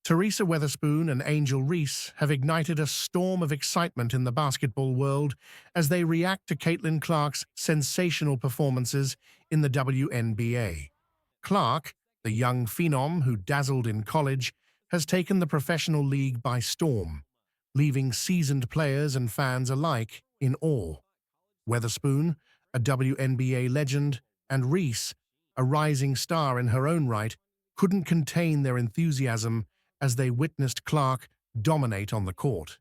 Teresa Weatherspoon and Angel Reese have ignited a storm of excitement in the basketball world as they react to Caitlin Clark's sensational performances in the WNBA. Clark, the young phenom who dazzled in college, has taken the professional league by storm, leaving seasoned players and fans alike in awe. Weatherspoon, a WNBA legend, and Reese, a rising star in her own right, couldn't contain their enthusiasm as they witnessed Clark dominate on the court.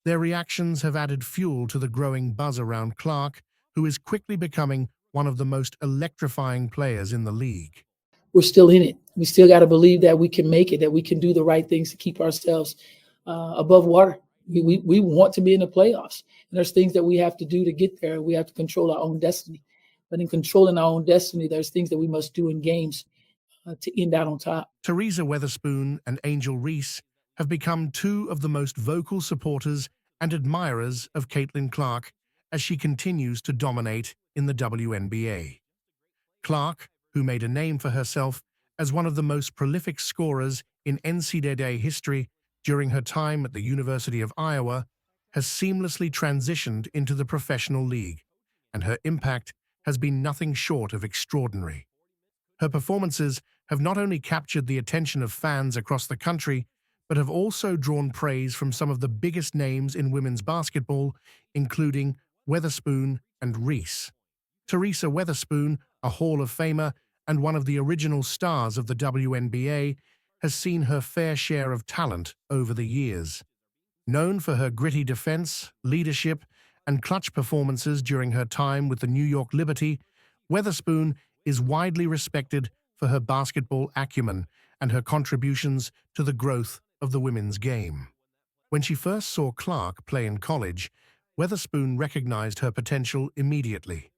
Their reactions have added fuel to the growing buzz around Clark, who is quickly becoming one of the most electrifying players in the league. We're still in it. We still got to believe that we can make it, that we can do the right things to keep ourselves above water. We want to be in the playoffs. And there's things that we have to do to get there. We have to control our own destiny. But in controlling our own destiny, there's things that we must do in games to end out on top. Teresa Weatherspoon and Angel Reese have become two of the most vocal supporters and admirers of Caitlin Clark as she continues to dominate in the WNBA. Clark, who made a name for herself as one of the most prolific scorers in NCAA history during her time at the University of Iowa, has seamlessly transitioned into the professional league, and her impact has been nothing short of extraordinary. Her performances have not only captured the attention of fans across the country, but have also drawn praise from some of the biggest names in women's basketball, including Weatherspoon and Reese. Teresa Weatherspoon, a Hall of Famer and one of the original stars of the WNBA, has seen her fair share of talent over the years. Known for her gritty defense, leadership, and clutch performances during her time with the New York Liberty, Weatherspoon is widely respected for her basketball acumen and her contributions to the growth of the women's game. When she first saw Clark play in college, Weatherspoon recognized her potential immediately.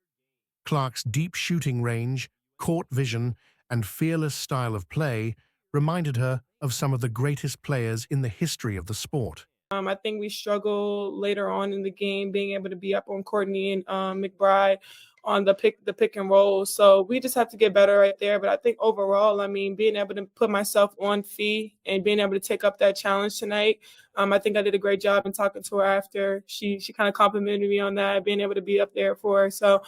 Clark's deep shooting range, court vision, and fearless style of play reminded her of some of the greatest players in the history of the sport. I think we struggle later on in the game being able to be up on Courtney and McBride on the pick and roll. So we just have to get better right there. But I think overall, I mean, being able to put myself on Fee and being able to take up that challenge tonight, I think I did a great job in talking to her after. She kind of complimented me on that, being able to be up there for her. So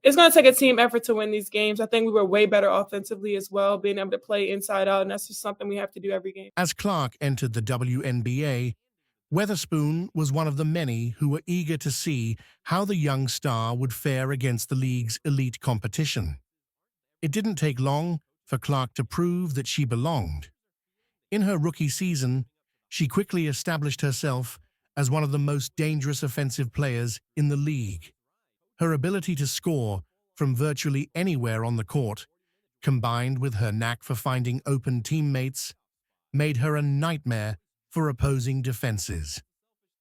it's going to take a team effort to win these games. I think we were way better offensively as well, being able to play inside out, and that's just something we have to do every game. As Clark entered the WNBA, Weatherspoon was one of the many who were eager to see how the young star would fare against the league's elite competition. It didn't take long for Clark to prove that she belonged. In her rookie season, she quickly established herself as one of the most dangerous offensive players in the league. Her ability to score from virtually anywhere on the court, combined with her knack for finding open teammates, made her a nightmare for opposing defenses.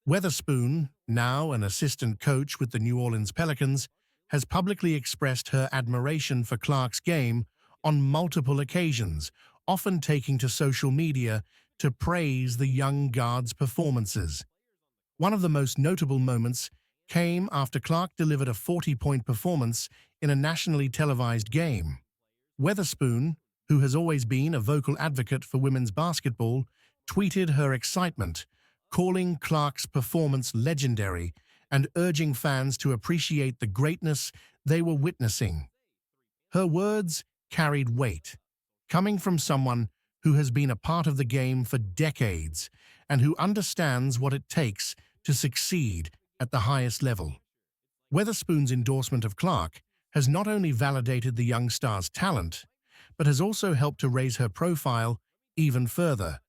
Weatherspoon, now an assistant coach with the New Orleans Pelicans, has publicly expressed her admiration for Clark's game on multiple occasions, often taking to social media to praise the young guard's performances. One of the most notable moments came after Clark delivered a 40-point performance in a nationally televised game. Weatherspoon, who has always been a vocal advocate for women's basketball, tweeted her excitement, calling Clark's performance legendary and urging fans to appreciate the greatness they were witnessing. Her words carried weight, coming from someone who has been a part of the game for decades and who understands what it takes to succeed at the highest level. Weatherspoon's endorsement of Clark has not only validated the young star's talent, but has also helped to raise her profile even further,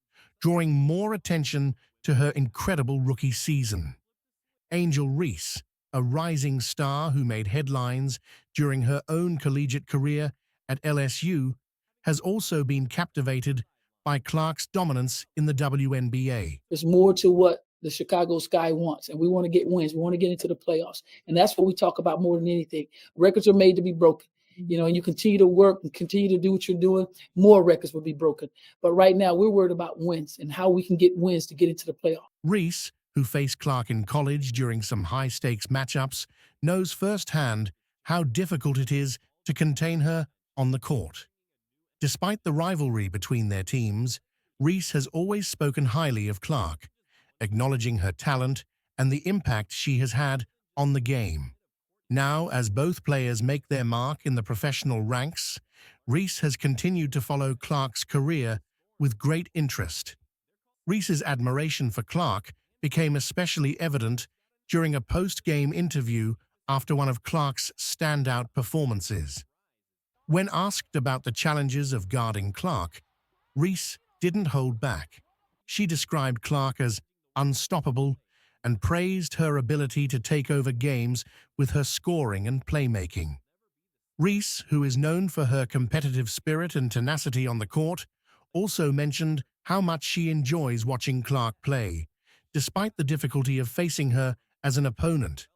drawing more attention to her incredible rookie season. Angel Reese, a rising star who made headlines during her own collegiate career at LSU, has also been captivated by Clark's dominance in the WNBA. There's more to what the Chicago Sky wants, and we want to get wins. We want to get into the playoffs, and that's what we talk about more than anything. Records are made to be broken, and you continue to work and continue to do what you're doing, more records will be broken. But right now, we're worried about wins and how we can get wins to get into the playoffs. Reese, who faced Clark in college during some high-stakes matchups, knows firsthand how difficult it is to contain her on the court. Despite the rivalry between their teams, Reese has always spoken highly of Clark, acknowledging her talent and the impact she has had on the game. Now, as both players make their mark in the professional ranks, Reese has continued to follow Clark's career with great interest. Reese's admiration for Clark became especially evident during a post-game interview after one of Clark's standout performances. When asked about the challenges of guarding Clark, Reese didn't hold back. She described Clark as unstoppable and praised her ability to take over games with her scoring and playmaking. Reese, who is known for her competitive spirit and tenacity on the court, also mentioned how much she enjoys watching Clark play, despite the difficulty of facing her as an opponent.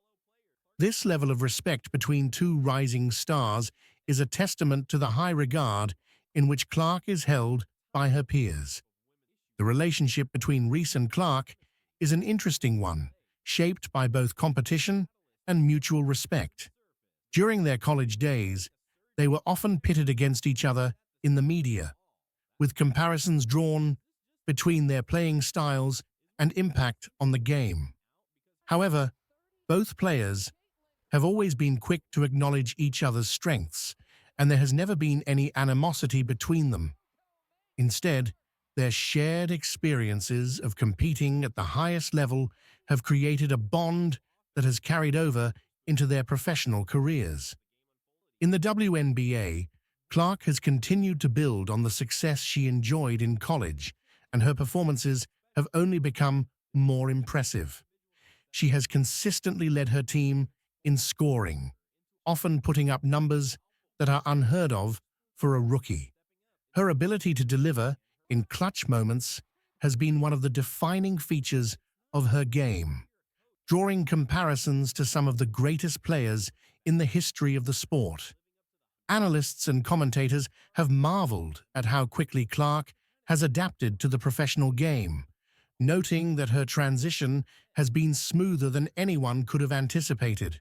This level of respect between two rising stars is a testament to the high regard in which Clark is held by her peers. The relationship between Reese and Clark is an interesting one, shaped by both competition and mutual respect. During their college days, they were often pitted against each other in the media, with comparisons drawn between their playing styles and impact on the game. However, both players have always been quick to acknowledge each other's strengths, and there has never been any animosity between them. Instead, their shared experiences of competing at the highest level have created a bond that has carried over into their professional careers. In the WNBA, Clark has continued to build on the success she enjoyed in college, and her performances have only become more impressive. She has consistently led her team in scoring, often putting up numbers that are unheard of for a rookie. Her ability to deliver in clutch moments has been one of the defining features of her game, drawing comparisons to some of the greatest players in the history of the sport. Analysts and commentators have marveled at how quickly Clark has adapted to the professional game, noting that her transition has been smoother than anyone could have anticipated.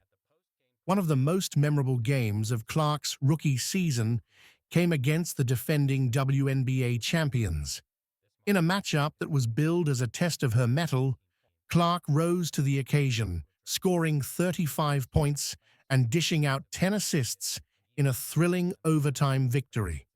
One of the most memorable games of Clark's rookie season came against the defending WNBA champions. In a matchup that was billed as a test of her mettle, Clark rose to the occasion, scoring 35 points and dishing out 10 assists in a thrilling overtime victory.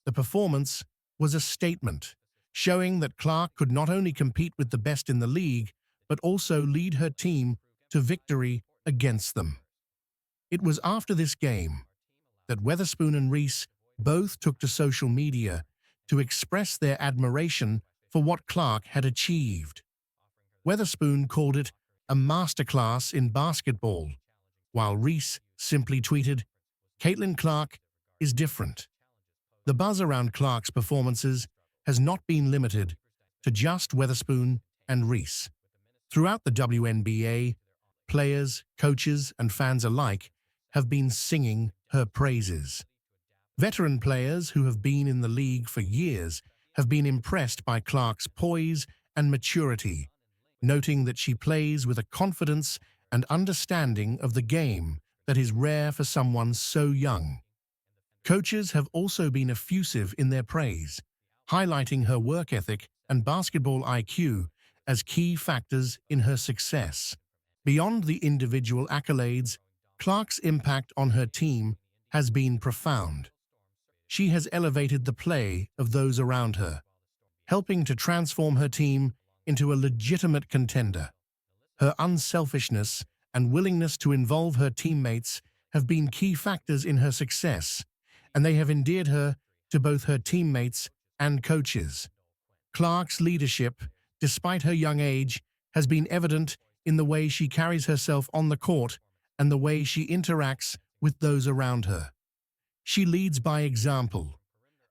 The performance was a statement, showing that Clark could not only compete with the best in the league, but also lead her team to victory against them. It was after this game that Weatherspoon and Reese both took to social media to express their admiration for what Clark had achieved. Weatherspoon called it a masterclass in basketball, while Reese simply tweeted, "Caitlin Clark is different." The buzz around Clark's performances has not been limited to just Weatherspoon and Reese. Throughout the WNBA, players, coaches, and fans alike have been singing her praises. Veteran players who have been in the league for years have been impressed by Clark's poise and maturity, noting that she plays with a confidence and understanding of the game that is rare for someone so young. Coaches have also been effusive in their praise, highlighting her work ethic and basketball IQ as key factors in her success. Beyond the individual accolades, Clark's impact on her team has been profound. She has elevated the play of those around her, helping to transform her team into a legitimate contender. Her unselfishness and willingness to involve her teammates have been key factors in her success, and they have endeared her to both her teammates and coaches. Clark's leadership, despite her young age, has been evident in the way she carries herself on the court and the way she interacts with those around her. She leads by example,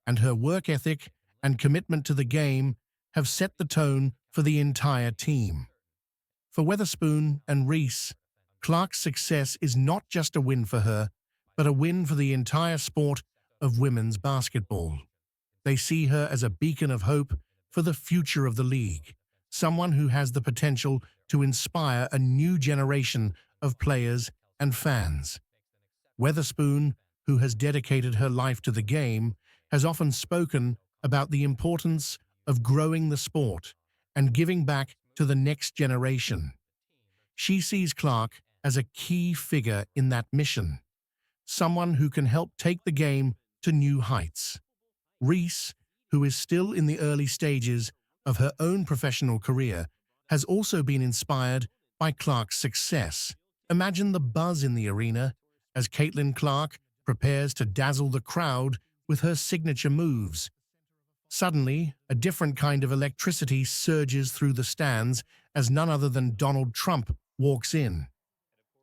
and her work ethic and commitment to the game have set the tone for the entire team. For Weatherspoon and Reese, Clark's success is not just a win for her, but a win for the entire sport of women's basketball. They see her as a beacon of hope for the future of the league, someone who has the potential to inspire a new generation of players and fans. Weatherspoon, who has dedicated her life to the game, has often spoken about the importance of growing the sport and giving back to the next generation. She sees Clark as a key figure in that mission, someone who can help take the game to new heights. Reese, who is still in the early stages of her own professional career, has also been inspired by Clark's success. Imagine the buzz in the arena as Caitlin Clark prepares to dazzle the crowd with her signature moves. Suddenly, a different kind of electricity surges through the stands as none other than Donald Trump walks in.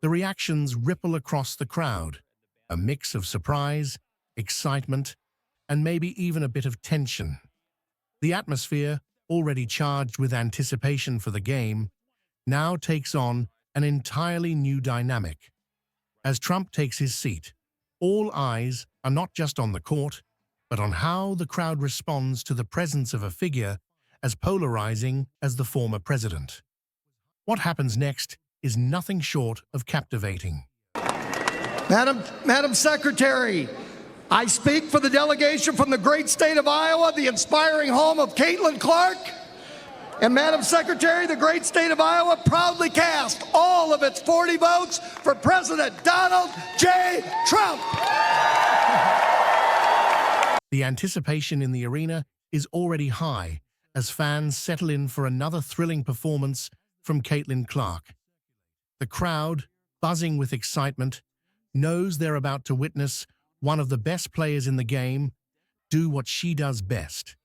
The reactions ripple across the crowd, a mix of surprise, excitement, and maybe even a bit of tension. The atmosphere, already charged with anticipation for the game, now takes on an entirely new dynamic. As Trump takes his seat, all eyes are not just on the court, but on how the crowd responds to the presence of a figure as polarizing as the former president. What happens next is nothing short of captivating. Madam Secretary, I speak for the delegation from the great state of Iowa, the inspiring home of Caitlin Clark. And Madam Secretary, the great state of Iowa proudly cast all of its 40 votes for President Donald J. Trump. The anticipation in the arena is already high as fans settle in for another thrilling performance from Caitlin Clark. The crowd, buzzing with excitement, knows they're about to witness one of the best players in the game do what she does best.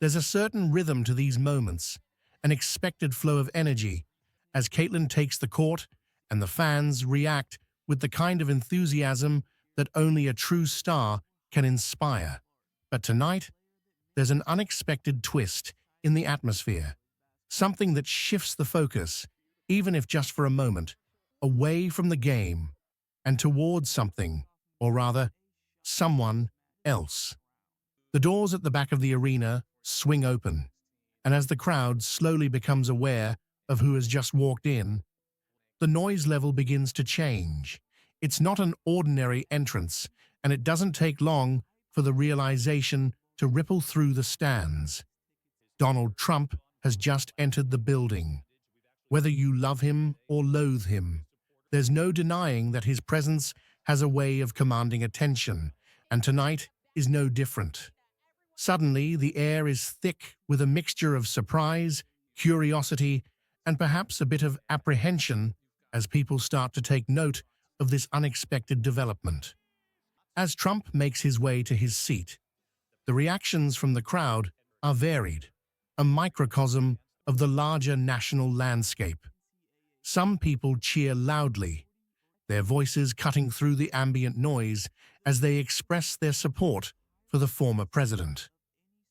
There's a certain rhythm to these moments, an expected flow of energy, as Caitlin takes the court and the fans react with the kind of enthusiasm that only a true star can inspire. But tonight, there's an unexpected twist in the atmosphere, something that shifts the focus, even if just for a moment, away from the game and towards something, or rather, someone else. The doors at the back of the arena swing open, and as the crowd slowly becomes aware of who has just walked in, the noise level begins to change. It's not an ordinary entrance, and it doesn't take long for the realization to ripple through the stands. Donald Trump has just entered the building. Whether you love him or loathe him, there's no denying that his presence has a way of commanding attention, and tonight is no different. Suddenly, the air is thick with a mixture of surprise, curiosity, and perhaps a bit of apprehension as people start to take note of this unexpected development. As Trump makes his way to his seat, the reactions from the crowd are varied, a microcosm of the larger national landscape. Some people cheer loudly, their voices cutting through the ambient noise as they express their support for the former president.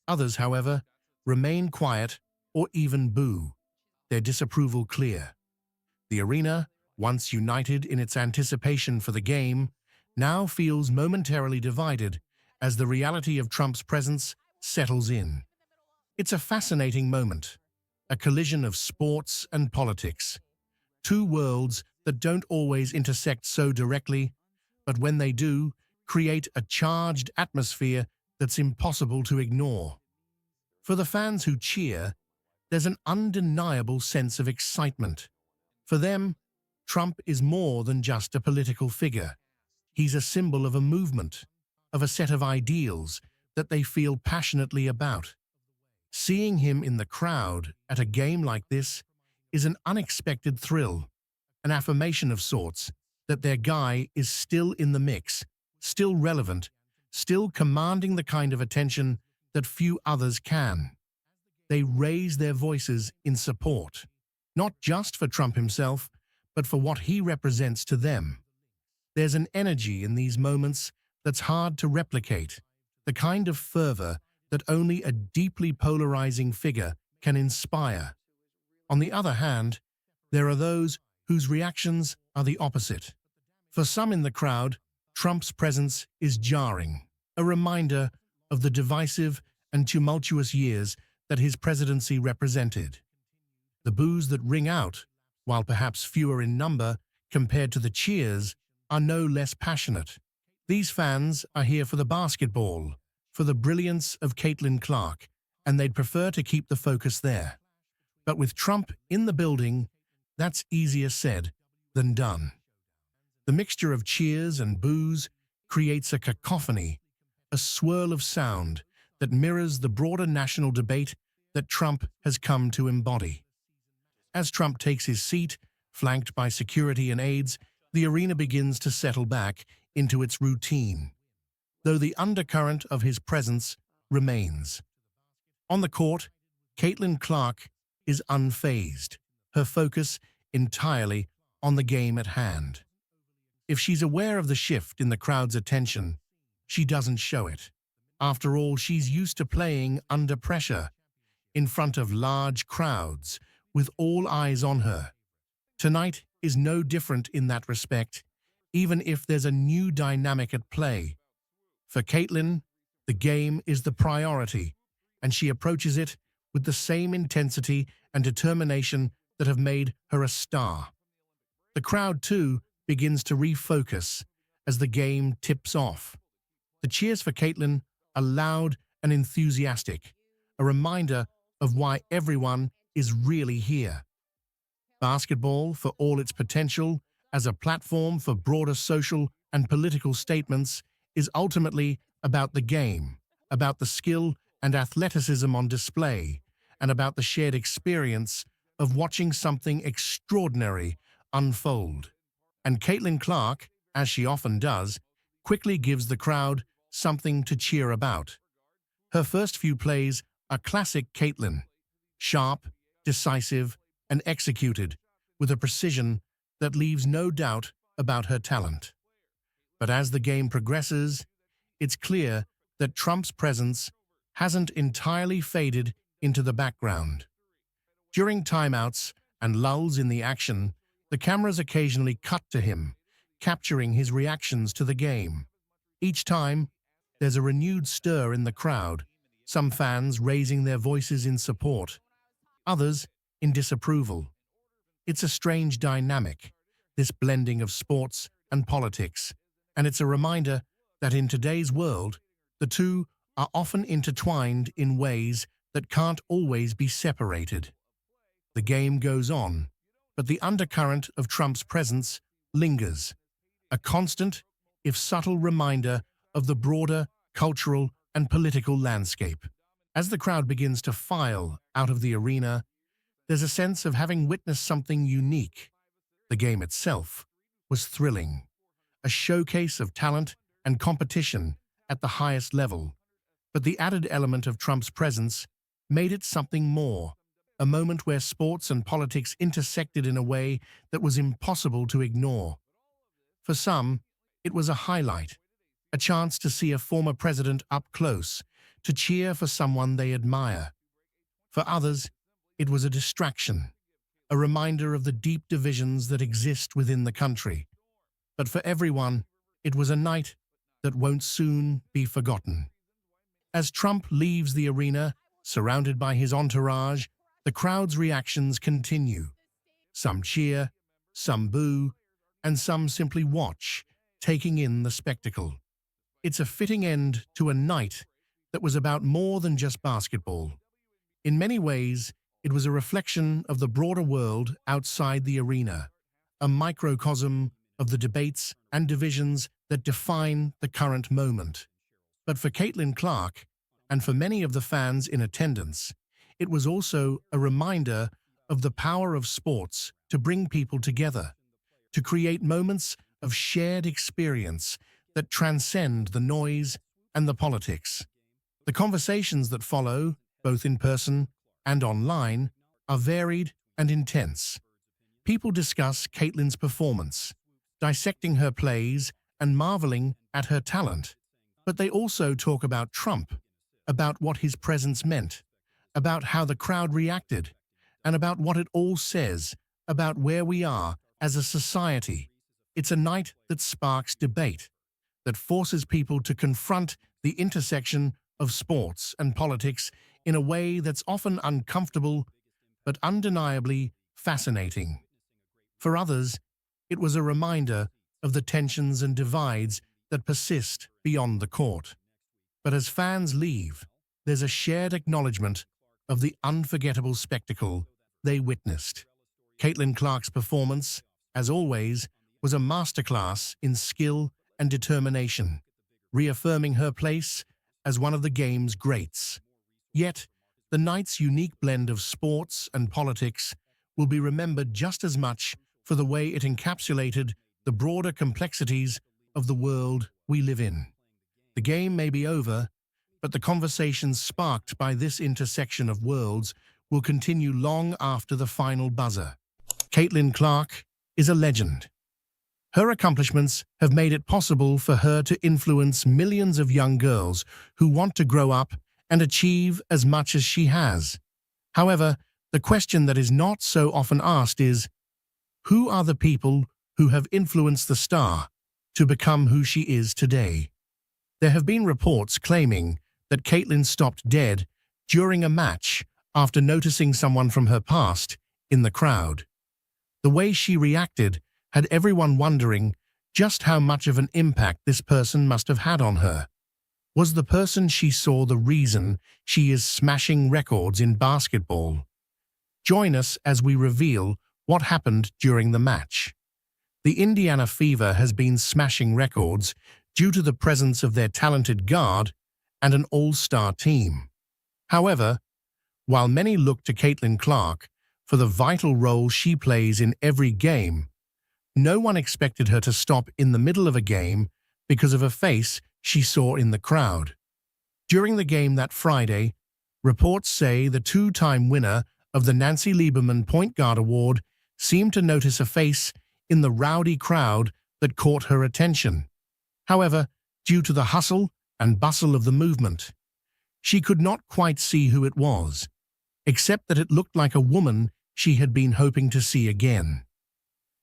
Others, however, remain quiet or even boo, their disapproval clear. The arena, once united in its anticipation for the game, now feels momentarily divided as the reality of Trump's presence settles in. It's a fascinating moment, a collision of sports and politics, two worlds that don't always intersect so directly, but when they do, create a charged atmosphere that's impossible to ignore. For the fans who cheer, there's an undeniable sense of excitement. For them, Trump is more than just a political figure. He's a symbol of a movement, of a set of ideals that they feel passionately about. Seeing him in the crowd at a game like this is an unexpected thrill, an affirmation of sorts that their guy is still in the mix, still relevant, still commanding the kind of attention that few others can. They raise their voices in support, not just for Trump himself, but for what he represents to them. There's an energy in these moments that's hard to replicate, the kind of fervor that only a deeply polarizing figure can inspire. On the other hand, there are those whose reactions are the opposite. For some in the crowd, Trump's presence is jarring, a reminder of the divisive and tumultuous years that his presidency represented. The boos that ring out, while perhaps fewer in number compared to the cheers, are no less passionate. These fans are here for the basketball, for the brilliance of Caitlin Clark, and they'd prefer to keep the focus there. But with Trump in the building, that's easier said than done. The mixture of cheers and boos creates a cacophony, a swirl of sound that mirrors the broader national debate that Trump has come to embody. As Trump takes his seat, flanked by security and aides, the arena begins to settle back into its routine, though the undercurrent of his presence remains. On the court, Caitlin Clark is unfazed, her focus entirely on the game at hand. If she's aware of the shift in the crowd's attention, she doesn't show it. After all, she's used to playing under pressure, in front of large crowds, with all eyes on her. Tonight is no different in that respect, even if there's a new dynamic at play. For Caitlin, the game is the priority, and she approaches it with the same intensity and determination that have made her a star. The crowd, too, begins to refocus as the game tips off. The cheers for Caitlin are loud and enthusiastic, a reminder of why everyone is really here. Basketball, for all its potential as a platform for broader social and political statements, is ultimately about the game, about the skill and athleticism on display, and about the shared experience of watching something extraordinary unfold. And Caitlin Clark, as she often does, quickly gives the crowd something to cheer about. Her first few plays are classic Caitlin, sharp, decisive, and executed with a precision that leaves no doubt about her talent. But as the game progresses, it's clear that Trump's presence hasn't entirely faded into the background. During timeouts and lulls in the action, the cameras occasionally cut to him, capturing his reactions to the game. Each time, there's a renewed stir in the crowd, some fans raising their voices in support, others in disapproval. It's a strange dynamic, this blending of sports and politics, and it's a reminder that in today's world, the two are often intertwined in ways that can't always be separated. The game goes on, but the undercurrent of Trump's presence lingers, a constant, if subtle reminder of the broader cultural and political landscape. As the crowd begins to file out of the arena, there's a sense of having witnessed something unique. The game itself was thrilling, a showcase of talent and competition at the highest level. But the added element of Trump's presence made it something more, a moment where sports and politics intersected in a way that was impossible to ignore. For some, it was a highlight, a chance to see a former president up close, to cheer for someone they admire. For others, it was a distraction, a reminder of the deep divisions that exist within the country. But for everyone, it was a night that won't soon be forgotten. As Trump leaves the arena, surrounded by his entourage, the crowd's reactions continue. Some cheer, some boo, and some simply watch, taking in the spectacle. It's a fitting end to a night that was about more than just basketball. In many ways, it was a reflection of the broader world outside the arena, a microcosm of the debates and divisions that define the current moment. But for Caitlin Clark, and for many of the fans in attendance, it was also a reminder of the power of sports to bring people together, to create moments of shared experience that transcend the noise and the politics. The conversations that follow, both in person and online, are varied and intense. People discuss Caitlin's performance, dissecting her plays and marveling at her talent. But they also talk about Trump, about what his presence meant, about how the crowd reacted, and about what it all says about where we are as a society. It's a night that sparks debate, that forces people to confront the intersection of sports and politics in a way that's often uncomfortable but undeniably fascinating. For others, it was a reminder of the tensions and divides that persist beyond the court. But as fans leave, there's a shared acknowledgement of the unforgettable spectacle they witnessed. Caitlin Clark's performance, as always, was a masterclass in skill and determination, reaffirming her place as one of the game's greats. Yet, the night's unique blend of sports and politics will be remembered just as much for the way it encapsulated the broader complexities of the world we live in. The game may be over, but the conversations sparked by this intersection of worlds will continue long after the final buzzer. Caitlin Clark is a legend. Her accomplishments have made it possible for her to influence millions of young girls who want to grow up and achieve as much as she has. However, the question that is not so often asked is, who are the people who have influenced the star to become who she is today? There have been reports claiming that Caitlin stopped dead during a match after noticing someone from her past in the crowd. The way she reacted had everyone wondering just how much of an impact this person must have had on her. Was the person she saw the reason she is smashing records in basketball? Join us as we reveal what happened during the match. The Indiana Fever has been smashing records due to the presence of their talented guard and an all-star team. However, while many look to Caitlin Clark for the vital role she plays in every game, no one expected her to stop in the middle of a game because of a face she saw in the crowd. During the game that Friday, reports say the two-time winner of the Nancy Lieberman Point Guard Award seemed to notice a face in the rowdy crowd that caught her attention. However, due to the hustle and bustle of the movement, she could not quite see who it was, except that it looked like a woman she had been hoping to see again.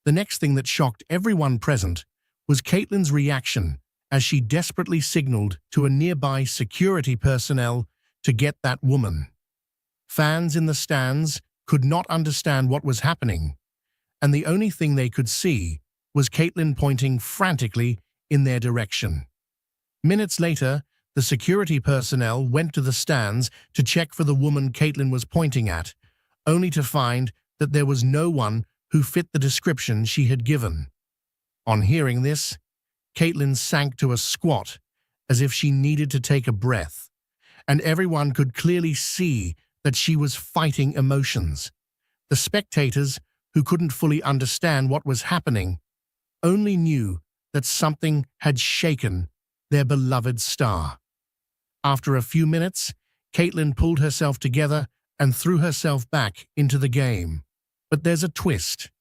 The next thing that shocked everyone present was Caitlin's reaction as she desperately signaled to a nearby security personnel to get that woman. Fans in the stands could not understand what was happening, and the only thing they could see was Caitlin pointing frantically in their direction. Minutes later, the security personnel went to the stands to check for the woman Caitlin was pointing at, only to find that there was no one who fit the description she had given. On hearing this, Caitlin sank to a squat as if she needed to take a breath, and everyone could clearly see that she was fighting emotions. The spectators, who couldn't fully understand what was happening, only knew that something had shaken their beloved star. After a few minutes, Caitlin pulled herself together and threw herself back into the game. But there's a twist.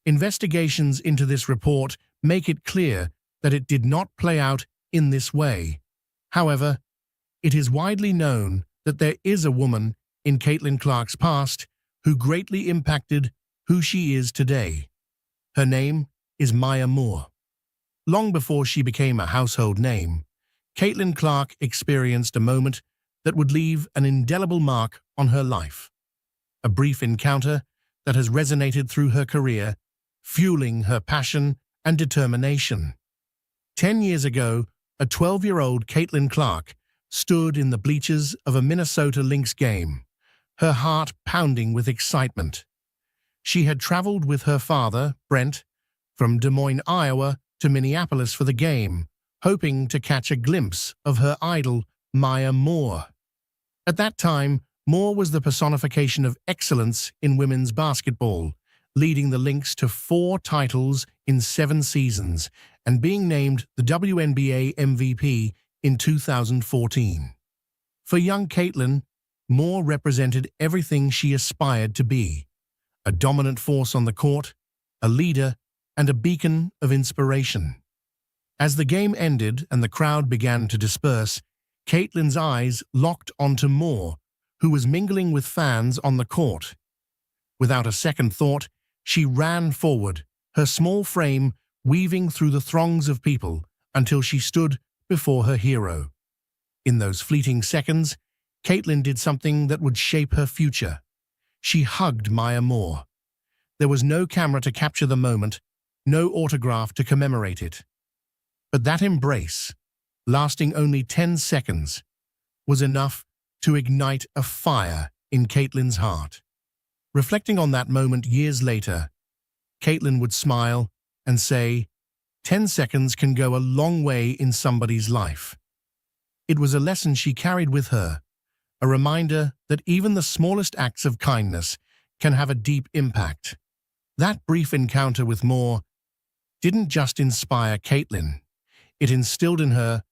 Investigations into this report make it clear that it did not play out in this way. However, it is widely known that there is a woman in Caitlin Clark's past who greatly impacted who she is today. Her name is Maya Moore. Long before she became a household name, Caitlin Clark experienced a moment that would leave an indelible mark on her life. A brief encounter that has resonated through her career, fueling her passion and determination. 10 years ago, a 12-year-old Caitlin Clark stood in the bleachers of a Minnesota Lynx game, her heart pounding with excitement. She had traveled with her father, Brent, from Des Moines, Iowa, to Minneapolis for the game, hoping to catch a glimpse of her idol, Maya Moore. At that time, Moore was the personification of excellence in women's basketball, leading the Lynx to 4 titles in 7 seasons and being named the WNBA MVP in 2014. For young Caitlin, Moore represented everything she aspired to be: a dominant force on the court, a leader, and a beacon of inspiration. As the game ended and the crowd began to disperse, Caitlin's eyes locked onto Moore, who was mingling with fans on the court. Without a second thought, she ran forward, her small frame weaving through the throngs of people until she stood before her hero. In those fleeting seconds, Caitlin did something that would shape her future. She hugged Maya Moore. There was no camera to capture the moment, no autograph to commemorate it. But that embrace, lasting only 10 seconds, was enough to ignite a fire in Caitlin's heart. Reflecting on that moment years later, Caitlin would smile and say, 10 seconds can go a long way in somebody's life. It was a lesson she carried with her, a reminder that even the smallest acts of kindness can have a deep impact. That brief encounter with Moore didn't just inspire Caitlin, it instilled in her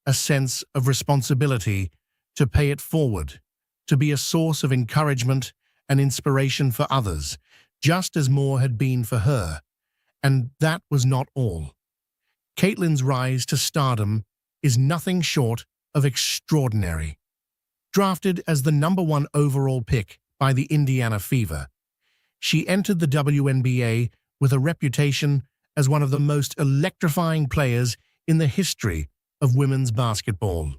a sense of responsibility to pay it forward, to be a source of encouragement and inspiration for others, just as Moore had been for her. And that was not all. Caitlin's rise to stardom is nothing short of extraordinary. Drafted as the #1 overall pick by the Indiana Fever, she entered the WNBA with a reputation as one of the most electrifying players in the history of women's basketball.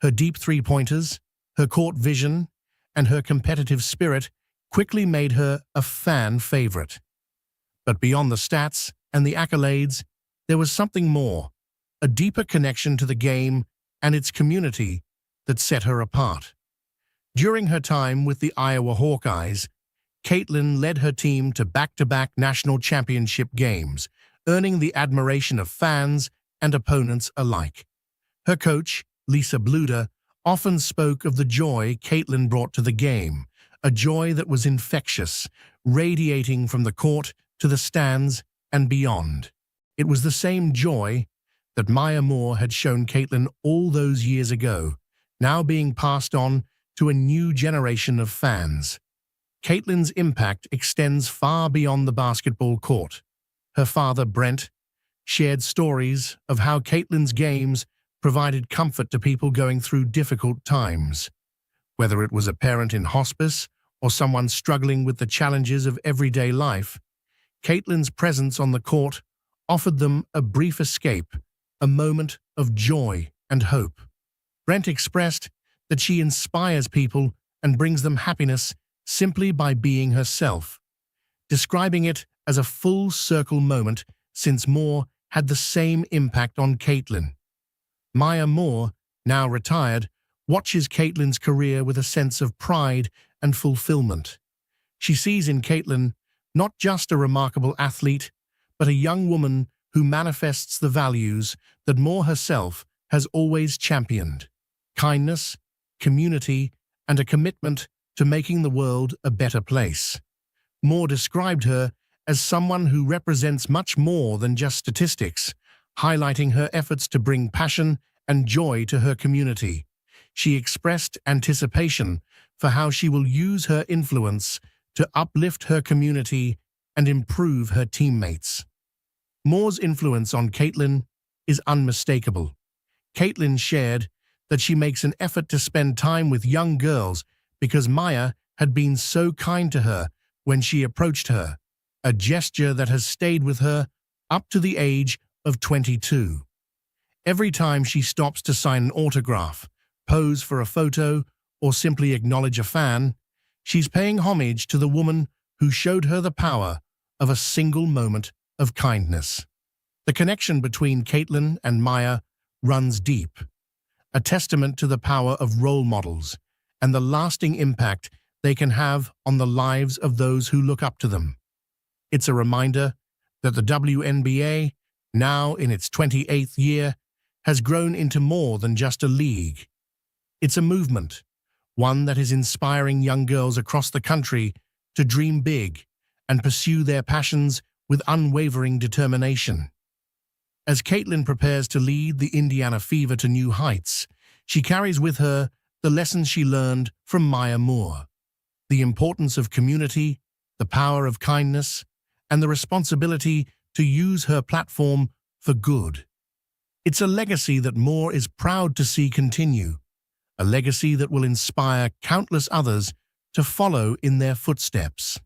Her deep three-pointers, her court vision, and her competitive spirit quickly made her a fan favorite. But beyond the stats and the accolades, there was something more, a deeper connection to the game and its community that set her apart. During her time with the Iowa Hawkeyes, Caitlin led her team to back-to-back national championship games, earning the admiration of fans and opponents alike. Her coach, Lisa Bluder, often spoke of the joy Caitlin brought to the game, a joy that was infectious, radiating from the court to the stands and beyond. It was the same joy that Maya Moore had shown Caitlin all those years ago, now being passed on to a new generation of fans. Caitlin's impact extends far beyond the basketball court. Her father, Brent, shared stories of how Caitlin's games provided comfort to people going through difficult times. Whether it was a parent in hospice or someone struggling with the challenges of everyday life, Caitlin's presence on the court offered them a brief escape, a moment of joy and hope. Brent expressed that she inspires people and brings them happiness simply by being herself, describing it as a full-circle moment since Moore had the same impact on Caitlin. Maya Moore, now retired, watches Caitlin's career with a sense of pride and fulfillment. She sees in Caitlin not just a remarkable athlete, but a young woman who manifests the values that Moore herself has always championed: kindness, community, and a commitment to making the world a better place. Moore described her as someone who represents much more than just statistics, highlighting her efforts to bring passion and joy to her community. She expressed anticipation for how she will use her influence to uplift her community and improve her teammates. Moore's influence on Caitlin is unmistakable. Caitlin shared that she makes an effort to spend time with young girls because Maya had been so kind to her when she approached her, a gesture that has stayed with her up to the age of 22. Every time she stops to sign an autograph, pose for a photo, or simply acknowledge a fan, she's paying homage to the woman who showed her the power of a single moment of kindness. The connection between Caitlin and Maya runs deep, a testament to the power of role models and the lasting impact they can have on the lives of those who look up to them. It's a reminder that the WNBA, now in its 28th year, has grown into more than just a league. It's a movement, one that is inspiring young girls across the country to dream big and pursue their passions with unwavering determination. As Caitlin prepares to lead the Indiana Fever to new heights, she carries with her the lessons she learned from Maya Moore: the importance of community, the power of kindness, and the responsibility to use her platform for good. It's a legacy that Moore is proud to see continue, a legacy that will inspire countless others to follow in their footsteps.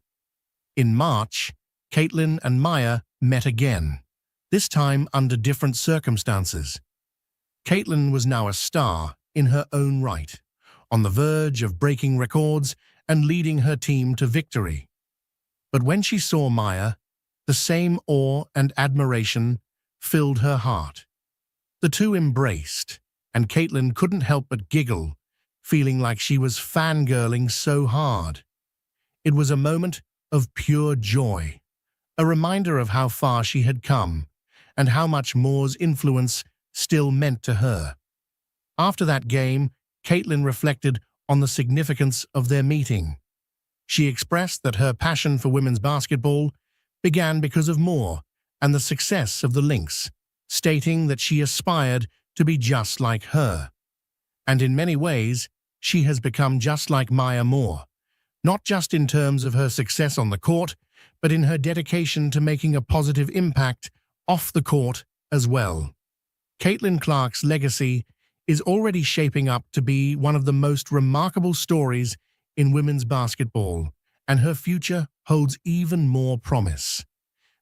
In March, Caitlin and Maya met again, this time under different circumstances. Caitlin was now a star in her own right, on the verge of breaking records and leading her team to victory. But when she saw Maya, the same awe and admiration filled her heart. The two embraced, and Caitlin couldn't help but giggle, feeling like she was fangirling so hard. It was a moment of pure joy, a reminder of how far she had come and how much Moore's influence still meant to her. After that game, Caitlin reflected on the significance of their meeting. She expressed that her passion for women's basketball began because of Moore and the success of the Lynx, stating that she aspired to be just like her. And in many ways, she has become just like Maya Moore, not just in terms of her success on the court, but in her dedication to making a positive impact off the court as well. Caitlin Clark's legacy is already shaping up to be one of the most remarkable stories in women's basketball, and her future holds even more promise.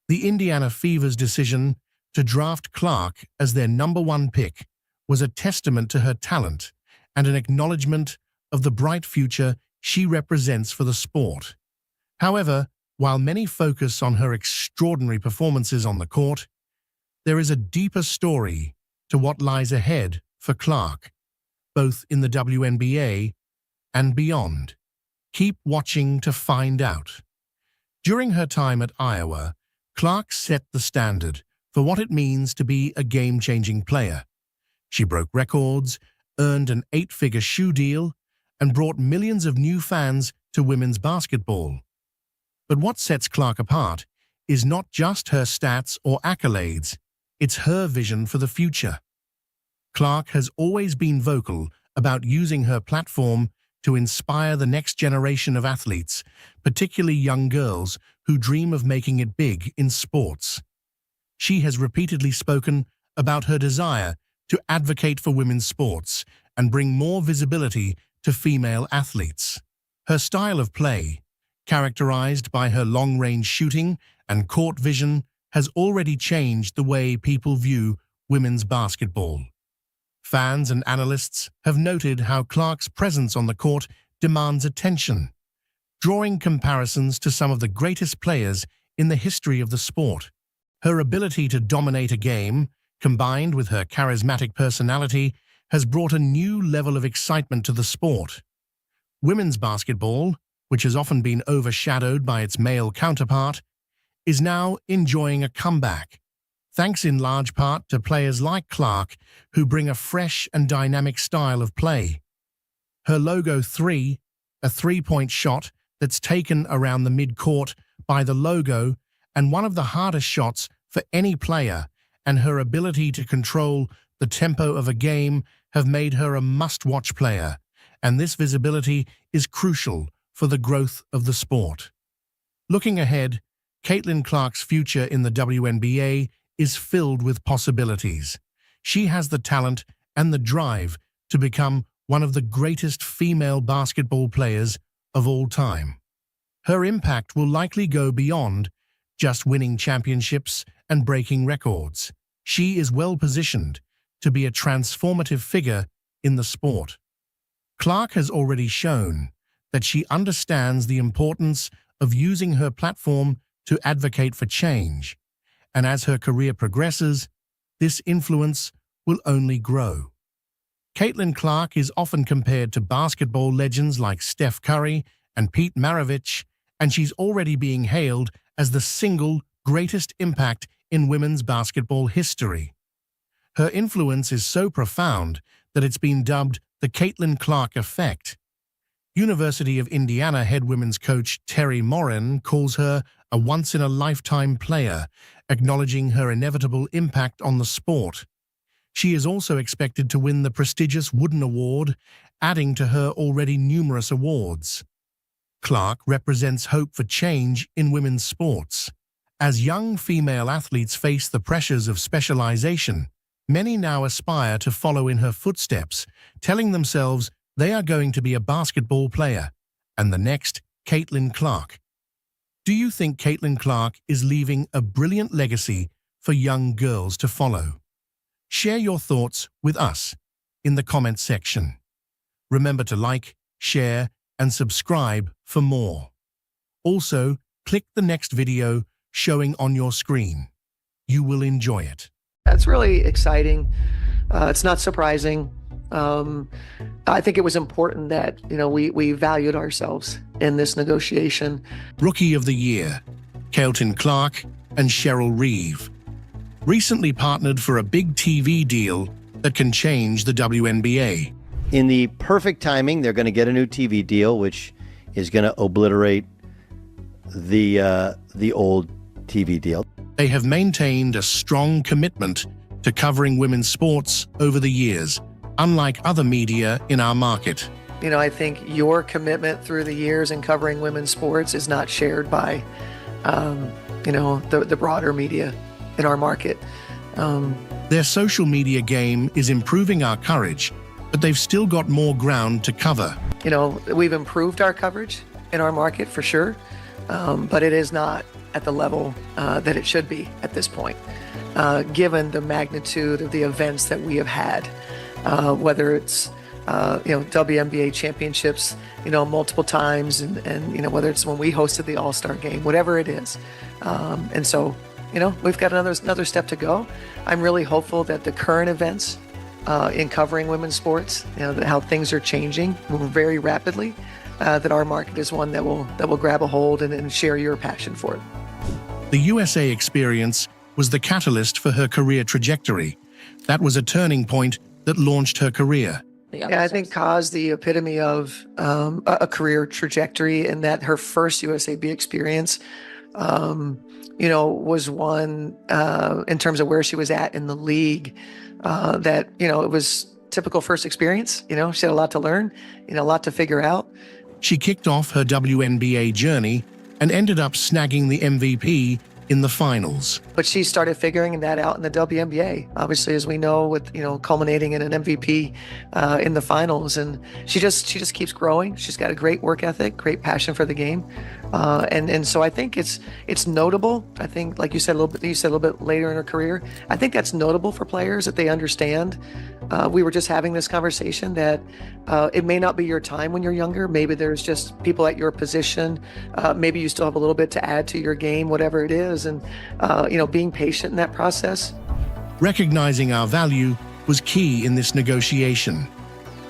The Indiana Fever's decision to draft Clark as their #1 pick was a testament to her talent and an acknowledgement of the bright future she represents for the sport. However, while many focus on her extraordinary performances on the court, there is a deeper story to what lies ahead for Clark, both in the WNBA and beyond. Keep watching to find out. During her time at Iowa, Clark set the standard for what it means to be a game-changing player. She broke records, earned an 8-figure shoe deal, and brought millions of new fans to women's basketball. But what sets Clark apart is not just her stats or accolades, it's her vision for the future. Clark has always been vocal about using her platform to inspire the next generation of athletes, particularly young girls who dream of making it big in sports. She has repeatedly spoken about her desire to advocate for women's sports and bring more visibility to female athletes. Her style of play, characterized by her long-range shooting and court vision, has already changed the way people view women's basketball. Fans and analysts have noted how Clark's presence on the court demands attention, drawing comparisons to some of the greatest players in the history of the sport. Her ability to dominate a game, combined with her charismatic personality, has brought a new level of excitement to the sport. Women's basketball, which has often been overshadowed by its male counterpart, is now enjoying a comeback, thanks in large part to players like Clark who bring a fresh and dynamic style of play. Her logo 3, a three-point shot that's taken around the mid-court by the logo and one of the hardest shots for any player, and her ability to control the tempo of a game have made her a must-watch player, and this visibility is crucial for the growth of the sport. Looking ahead, Caitlin Clark's future in the WNBA is filled with possibilities. She has the talent and the drive to become one of the greatest female basketball players of all time. Her impact will likely go beyond just winning championships and breaking records. She is well-positioned to be a transformative figure in the sport. Clark has already shown that she understands the importance of using her platform to advocate for change, and as her career progresses, this influence will only grow. Caitlin Clark is often compared to basketball legends like Steph Curry and Pete Maravich, and she's already being hailed as the single greatest impact in women's basketball history. Her influence is so profound that it's been dubbed the Caitlin Clark effect. University of Indiana head women's coach Terry Morin calls her a once-in-a-lifetime player, acknowledging her inevitable impact on the sport. She is also expected to win the prestigious Wooden Award, adding to her already numerous awards. Clark represents hope for change in women's sports. As young female athletes face the pressures of specialization, many now aspire to follow in her footsteps, telling themselves they are going to be a basketball player and the next Caitlin Clark. Do you think Caitlin Clark is leaving a brilliant legacy for young girls to follow? Share your thoughts with us in the comments section. Remember to like, share, and subscribe for more. Also, click the next video showing on your screen. You will enjoy it. That's really exciting. It's not surprising. I think it was important that, we valued ourselves in this negotiation. Rookie of the Year, Kelton Clark and Cheryl Reeve, recently partnered for a big TV deal that can change the WNBA. In the perfect timing, they're going to get a new TV deal, which is going to obliterate the old TV deal. They have maintained a strong commitment to covering women's sports over the years, unlike other media in our market. I think your commitment through the years in covering women's sports is not shared by, the broader media in our market. Their social media game is improving our coverage, but they've still got more ground to cover. We've improved our coverage in our market for sure, but it is not at the level that it should be at this point, given the magnitude of the events that we have had, whether it's WNBA championships, multiple times, and whether it's when we hosted the All-Star game, whatever it is. And so, we've got another step to go. I'm really hopeful that the current events in covering women's sports, how things are changing very rapidly, that our market is one that will grab a hold and share your passion for it. The USA experience was the catalyst for her career trajectory. That was a turning point that launched her career. Yeah, I think Ka's the epitome of a career trajectory, and that her first USAB experience, was one in terms of where she was at in the league, that, it was typical first experience. She had a lot to learn, a lot to figure out. She kicked off her WNBA journey and ended up snagging the MVP in the finals. But she started figuring that out in the WNBA, obviously, as we know, with, culminating in an MVP in the finals. And she just keeps growing. She's got a great work ethic, great passion for the game. And so I think it's notable. I think, like you said a little bit later in her career, I think that's notable for players, that they understand. We were just having this conversation that it may not be your time when you're younger. Maybe there's just people at your position. Maybe you still have a little bit to add to your game, whatever it is. And, being patient in that process. Recognizing our value was key in this negotiation,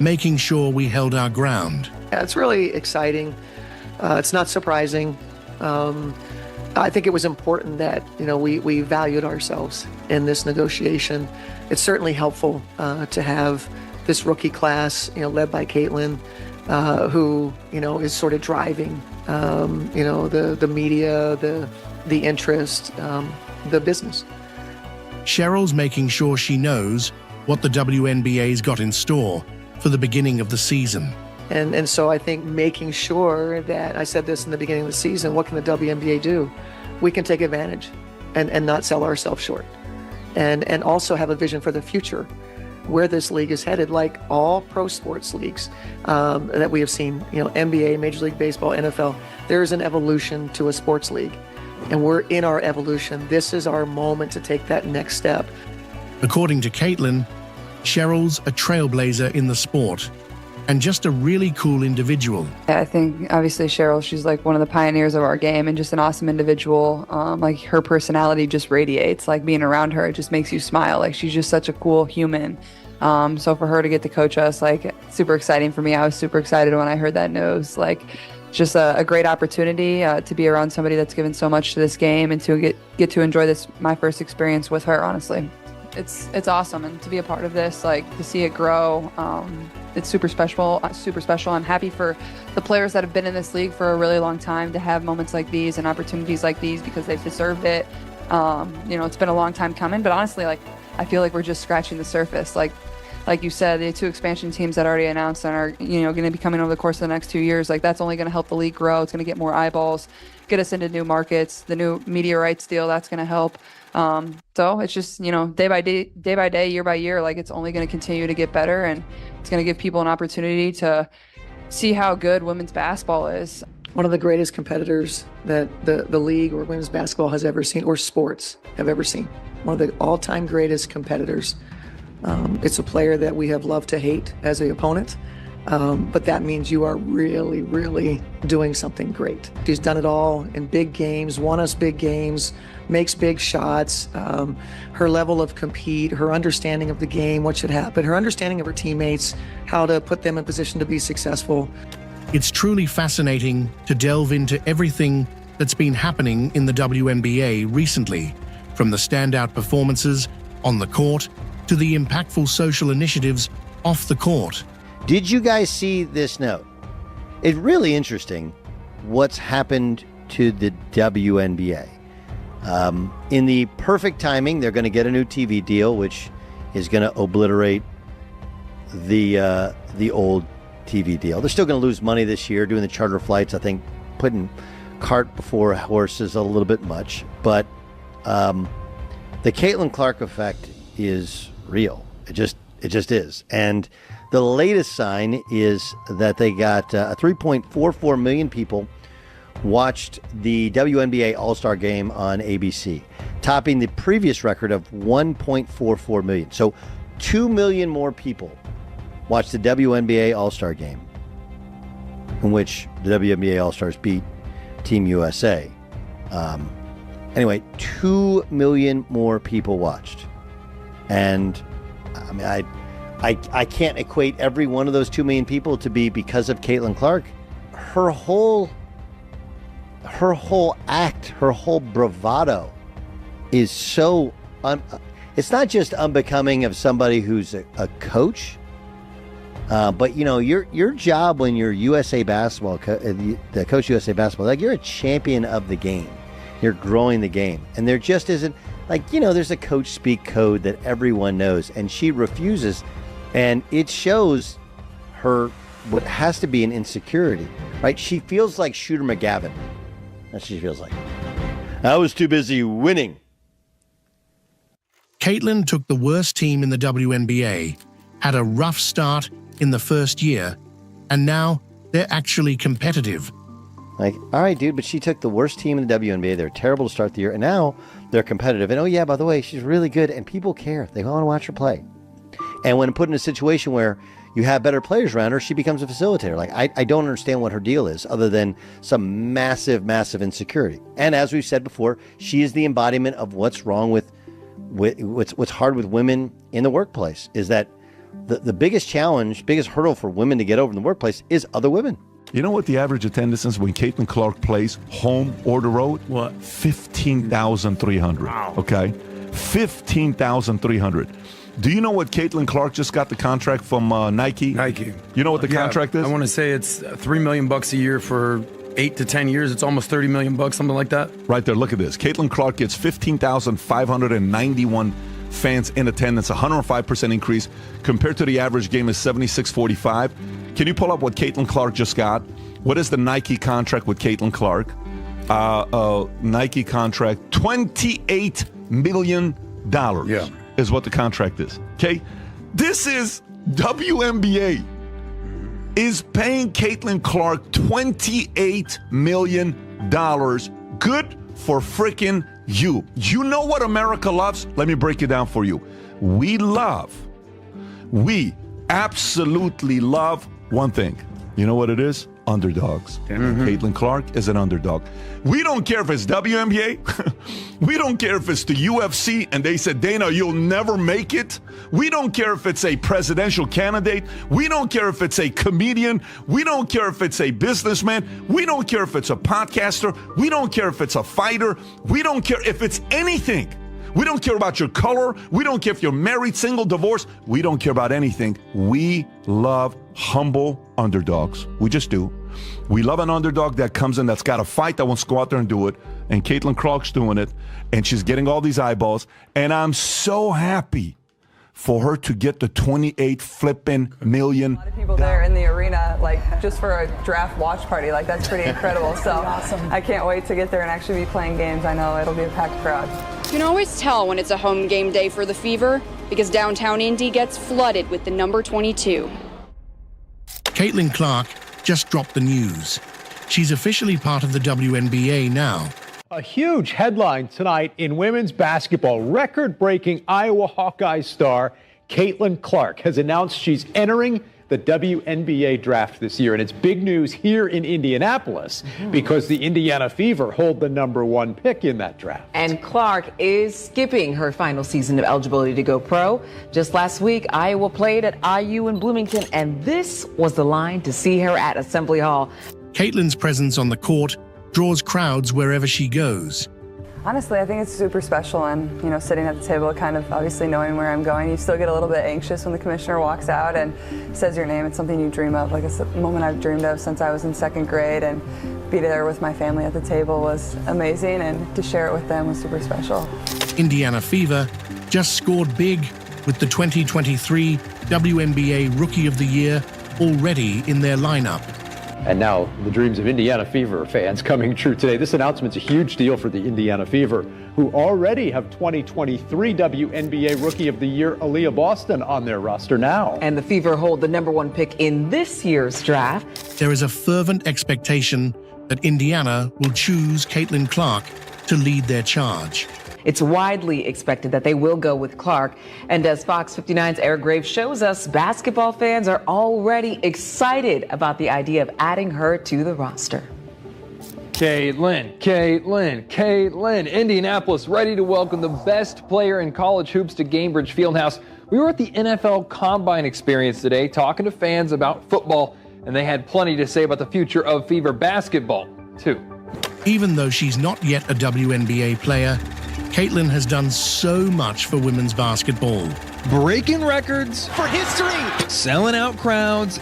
making sure we held our ground. Yeah, it's really exciting. It's not surprising. I think it was important that, we valued ourselves in this negotiation. It's certainly helpful to have this rookie class, led by Caitlin, who, is sort of driving, the media, the interest, the business. Cheryl's making sure she knows what the WNBA's got in store for the beginning of the season. And so I think making sure that, I said this in the beginning of the season, what can the WNBA do? We can take advantage and not sell ourselves short. And also have a vision for the future, where this league is headed, like all pro sports leagues that we have seen, NBA, Major League Baseball, NFL. There is an evolution to a sports league, and we're in our evolution. This is our moment to take that next step. According to Caitlin, Cheryl's a trailblazer in the sport and just a really cool individual. I think obviously Cheryl, she's like one of the pioneers of our game and just an awesome individual. Like her personality just radiates, like being around her, it just makes you smile. Like she's just such a cool human. So for her to get to coach us, like super exciting for me. I was super excited when I heard that news. Like just a great opportunity to be around somebody that's given so much to this game and to get to enjoy this, my first experience with her, honestly. It's awesome, and to be a part of this, like to see it grow, it's super special. I'm happy for the players that have been in this league for a really long time to have moments like these and opportunities like these because they've deserved it. It's been a long time coming, but honestly, like I feel like we're just scratching the surface. Like you said, the 2 expansion teams that already announced and are going to be coming over the course of the next 2 years, like that's only going to help the league grow. It's going to get more eyeballs, get us into new markets. The new media rights deal, that's going to help. So it's just, day by day, year by year, like it's only going to continue to get better, and it's going to give people an opportunity to see how good women's basketball is. One of the greatest competitors that the league or women's basketball has ever seen, or sports have ever seen. One of the all-time greatest competitors. It's a player that we have loved to hate as an opponent, But that means you are really, really doing something great. She's done it all in big games, won us big games, makes big shots. Her level of compete, her understanding of the game, what should happen, her understanding of her teammates, how to put them in position to be successful. It's truly fascinating to delve into everything that's been happening in the WNBA recently, from the standout performances on the court to the impactful social initiatives off the court. Did you guys see this note? It's really interesting what's happened to the WNBA. In the perfect timing, they're going to get a new TV deal, which is going to obliterate the old TV deal. They're still going to lose money this year doing the charter flights. I think putting cart before horse is a little bit much, but the Caitlin Clark effect is real. It just is. And the latest sign is that they got 3.44 million people watched the WNBA All-Star Game on ABC, topping the previous record of 1.44 million. So 2 million more people watched the WNBA All-Star Game, in which the WNBA All-Stars beat Team USA. Anyway, 2 million more people watched. And I mean, I can't equate every one of those 2 million people to be because of Caitlin Clark. Her whole act, her whole bravado is so it's not just unbecoming of somebody who's a coach, but you know, your job when you're USA basketball, the coach USA basketball, like, you're a champion of the game. You're growing the game, and there just isn't, like, you know, there's a coach speak code that everyone knows, and she refuses, and it shows her what has to be an insecurity, right? She feels like Shooter McGavin. That's what she feels like. I was too busy winning. Caitlin took the worst team in the WNBA, had a rough start in the first year, and now they're actually competitive. Like, all right, dude, but she took the worst team in the WNBA. They're terrible to start the year, and now they're competitive. And oh yeah, by the way, she's really good, and people care. They want to watch her play. And when put in a situation where you have better players around her, she becomes a facilitator. Like, I don't understand what her deal is, other than some massive, massive insecurity. And as we've said before, she is the embodiment of what's wrong with what's hard with women in the workplace. Is that the biggest challenge, biggest hurdle for women to get over in the workplace is other women. You know what the average attendance is when Caitlin Clark plays home or the road? What? 15,300. Wow. Okay? 15,300. Do you know what Caitlin Clark just got the contract from Nike? Nike. You know what the contract is? I want to say it's $3 million a year for 8 to 10 years. It's almost $30 million, something like that. Right there. Look at this. Caitlin Clark gets 15,591 fans in attendance, 105% increase compared to the average game is 76.45. Can you pull up what Caitlin Clark just got? What is the Nike contract with Caitlin Clark? Nike contract, $28 million is what the contract is. Okay? This is WNBA is paying Caitlin Clark $28 million. Good for freaking you. You know what America loves? Let me break it down for you. We absolutely love one thing. You know what it is? Underdogs. Caitlin Clark is an underdog. We don't care if it's WNBA. We don't care if it's the UFC and they said, Dana, you'll never make it. We don't care if it's a presidential candidate. We don't care if it's a comedian. We don't care if it's a businessman. We don't care if it's a podcaster. We don't care if it's a fighter. We don't care if it's anything. We don't care about your color. We don't care if you're married, single, divorced. We don't care about anything. We love humble underdogs. We just do. We love an underdog that comes in, that's got a fight, that wants to go out there and do it. And Caitlin Clark's doing it. And she's getting all these eyeballs. And I'm so happy for her to get the 28 flipping million. A lot of people there in the arena, like, just for a draft watch party. Like, that's pretty incredible. So awesome. I can't wait to get there and actually be playing games. I know it'll be a packed crowd. You can always tell when it's a home game day for the Fever because downtown Indy gets flooded with the number 22. Caitlin Clark just dropped the news. She's officially part of the WNBA now. A huge headline tonight in women's basketball. Record-breaking Iowa Hawkeyes star Caitlin Clark has announced she's entering the WNBA draft this year. And it's big news here in Indianapolis because the Indiana Fever hold the #1 pick in that draft. And Clark is skipping her final season of eligibility to go pro. Just last week, Iowa played at IU in Bloomington, and this was the line to see her at Assembly Hall. Caitlin's presence on the court draws crowds wherever she goes. Honestly, I think it's super special, and sitting at the table, kind of obviously knowing where I'm going, you still get a little bit anxious when the commissioner walks out and says your name. It's something you dream of, like it's a moment I've dreamed of since I was in 2nd grade, and be there with my family at the table was amazing, and to share it with them was super special. Indiana Fever just scored big with the 2023 WNBA Rookie of the Year already in their lineup. And now the dreams of Indiana Fever fans coming true today. This announcement's a huge deal for the Indiana Fever, who already have 2023 WNBA Rookie of the Year Aaliyah Boston on their roster now. And the Fever hold the #1 pick in this year's draft. There is a fervent expectation that Indiana will choose Caitlin Clark to lead their charge. It's widely expected that they will go with Clark. And as Fox 59's Eric Graves shows us, basketball fans are already excited about the idea of adding her to the roster. Caitlin. Indianapolis ready to welcome the best player in college hoops to Gainbridge Fieldhouse. We were at the NFL Combine Experience today talking to fans about football, and they had plenty to say about the future of Fever basketball, too. Even though she's not yet a WNBA player, Caitlin has done so much for women's basketball. Breaking records for history, selling out crowds,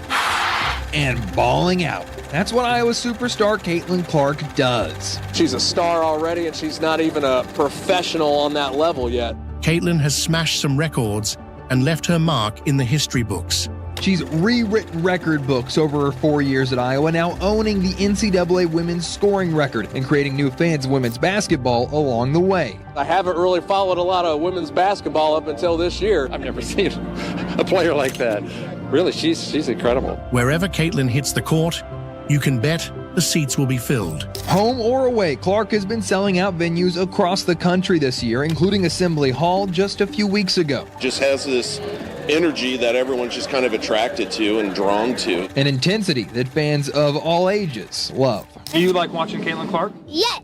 and balling out. That's what Iowa superstar Caitlin Clark does. She's a star already, and she's not even a professional on that level yet. Caitlin has smashed some records and left her mark in the history books. She's rewritten record books over her 4 years at Iowa, now owning the NCAA women's scoring record and creating new fans of women's basketball along the way. I haven't really followed a lot of women's basketball up until this year. I've never seen a player like that. Really, she's incredible. Wherever Caitlin hits the court, you can bet the seats will be filled. Home or away, Clark has been selling out venues across the country this year, including Assembly Hall just a few weeks ago. Just has this energy that everyone's just kind of attracted to and drawn to. An intensity that fans of all ages love. Do you like watching Caitlin Clark? Yes.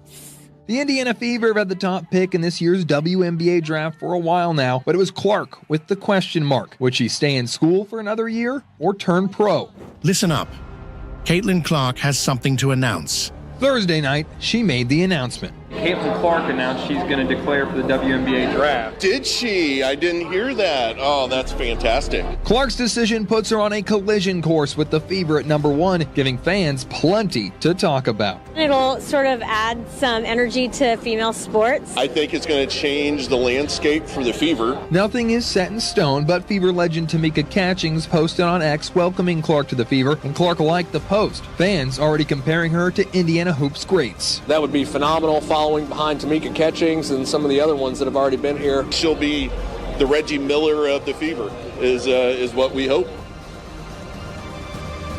The Indiana Fever have had the top pick in this year's WNBA draft for a while now, but it was Clark with the question mark. Would she stay in school for another year or turn pro? Listen up. Caitlin Clark has something to announce. Thursday night, she made the announcement. Caitlin Clark announced she's going to declare for the WNBA draft. Did she? I didn't hear that. Oh, that's fantastic. Clark's decision puts her on a collision course with the Fever at #1, giving fans plenty to talk about. It'll sort of add some energy to female sports. I think it's going to change the landscape for the Fever. Nothing is set in stone, but Fever legend Tamika Catchings posted on X welcoming Clark to the Fever, and Clark liked the post. Fans already comparing her to Indiana hoops greats. That would be phenomenal, following behind Tamika Catchings and some of the other ones that have already been here. She'll be the Reggie Miller of the Fever, is what we hope.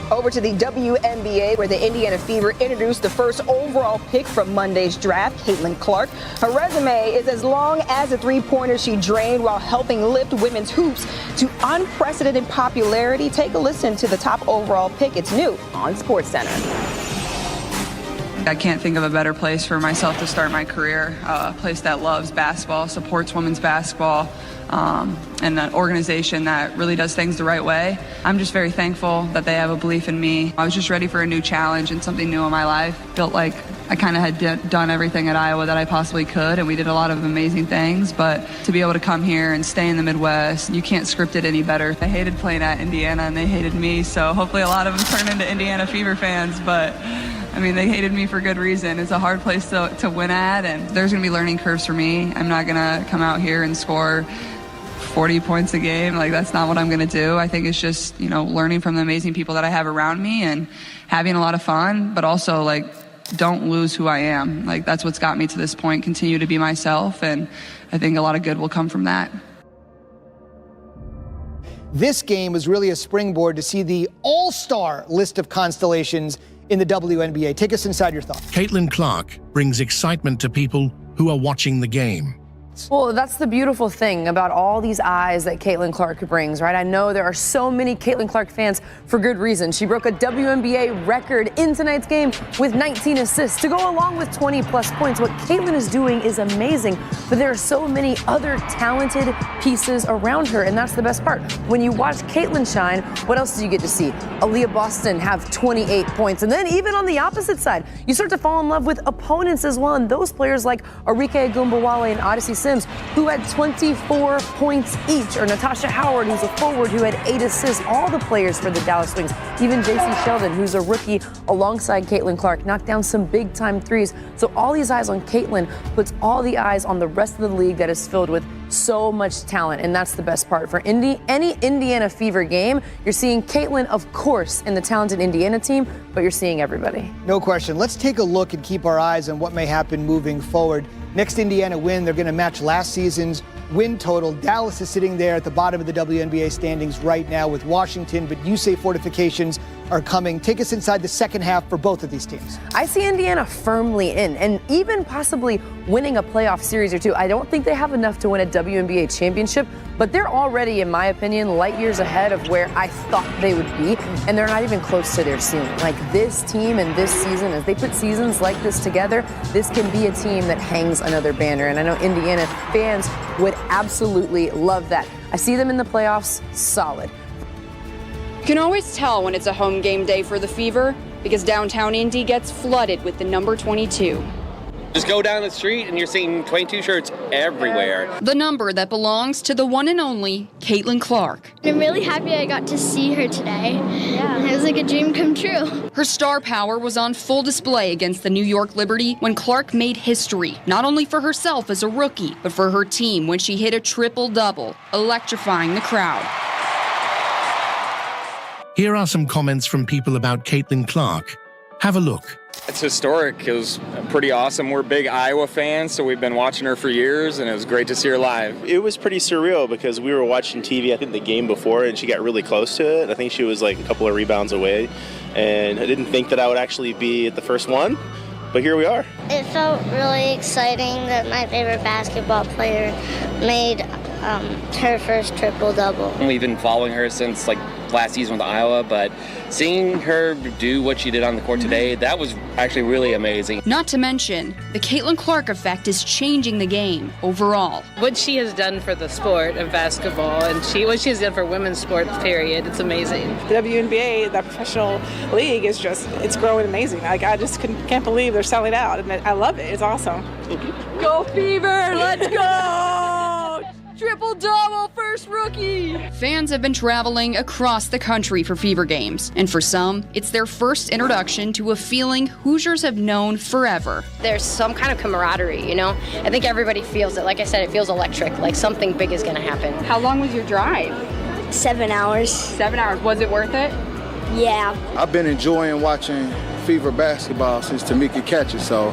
Over to the WNBA, where the Indiana Fever introduced the first overall pick from Monday's draft, Caitlin Clark. Her resume is as long as the three-pointer she drained while helping lift women's hoops to unprecedented popularity. Take a listen to the top overall pick. It's new on SportsCenter. I can't think of a better place for myself to start my career, a place that loves basketball, supports women's basketball, and an organization that really does things the right way. I'm just very thankful that they have a belief in me. I was just ready for a new challenge and something new in my life. Felt like I kind of had done everything at Iowa that I possibly could, and we did a lot of amazing things, but to be able to come here and stay in the Midwest, you can't script it any better. I hated playing at Indiana, and they hated me, so hopefully a lot of them turn into Indiana Fever fans, but I mean, they hated me for good reason. It's a hard place to win at, and there's going to be learning curves for me. I'm not going to come out here and score 40 points a game. Like, that's not what I'm going to do. I think it's just, learning from the amazing people that I have around me and having a lot of fun, but also, don't lose who I am. That's what's got me to this point. Continue to be myself, and I think a lot of good will come from that. This game was really a springboard to see the all-star list of constellations in the WNBA. Take us inside your thoughts. Caitlin Clark brings excitement to people who are watching the game. Well, that's the beautiful thing about all these eyes that Caitlin Clark brings, right? I know there are so many Caitlin Clark fans for good reason. She broke a WNBA record in tonight's game with 19 assists to go along with 20-plus points. What Caitlin is doing is amazing, but there are so many other talented pieces around her, and that's the best part. When you watch Caitlin shine, what else do you get to see? Aaliyah Boston have 28 points, and then even on the opposite side, you start to fall in love with opponents as well, and those players like Arike Agumbawale and Odyssey Sims, who had 24 points each, or Natasha Howard, who's a forward who had 8 assists. All the players for the Dallas Wings, even JC Sheldon, who's a rookie alongside Caitlin Clark, knocked down some big-time threes. So all these eyes on Caitlin puts all the eyes on the rest of the league that is filled with so much talent, and that's the best part. For any Indiana Fever game, you're seeing Caitlin, of course, in the talented Indiana team, but you're seeing everybody. No question. Let's take a look and keep our eyes on what may happen moving forward. Next Indiana win, they're going to match last season's win total. Dallas is sitting there at the bottom of the WNBA standings right now with Washington, but you say fortifications are coming. Take us inside the second half for both of these teams. I see Indiana firmly in, and even possibly winning a playoff series or two. I don't think they have enough to win a WNBA championship, but they're already, in my opinion, light years ahead of where I thought they would be, and they're not even close to their ceiling. Like, this team and this season, as they put seasons like this together, this can be a team that hangs another banner, and I know Indiana fans would absolutely love that. I see them in the playoffs solid. You can always tell when it's a home game day for the Fever because downtown Indy gets flooded with the number 22. Just go down the street and you're seeing 22 shirts everywhere. The number that belongs to the one and only Caitlin Clark. I'm really happy I got to see her today. Yeah. It was like a dream come true. Her star power was on full display against the New York Liberty when Clark made history, not only for herself as a rookie, but for her team when she hit a triple-double, electrifying the crowd. Here are some comments from people about Caitlin Clark. Have a look. It's historic. It was pretty awesome. We're big Iowa fans, so we've been watching her for years, and it was great to see her live. It was pretty surreal because we were watching TV, I think, the game before, and she got really close to it. I think she was like a couple of rebounds away, and I didn't think that I would actually be at the first one, but here we are. It felt really exciting that my favorite basketball player made her first triple-double. We've been following her since like last season with Iowa, but seeing her do what she did on the court today, that was actually really amazing. Not to mention, the Caitlin Clark effect is changing the game overall. What she has done for the sport of basketball and what she has done for women's sports, period, it's amazing. The WNBA, the professional league, is just, it's growing amazing. Like, I just can't believe they're selling out, and I love it. It's awesome. Go Fever, let's go! Triple-double, first rookie! Fans have been traveling across the country for Fever games, and for some, it's their first introduction to a feeling Hoosiers have known forever. There's some kind of camaraderie, you know? I think everybody feels it. Like I said, it feels electric, like something big is gonna happen. How long was your drive? 7 hours. 7 hours. Was it worth it? Yeah. I've been enjoying watching Fever basketball since Tamika catches, so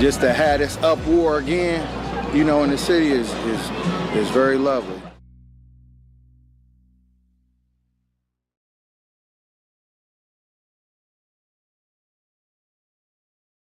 just to have this up war again, you know, in the city is very lovely.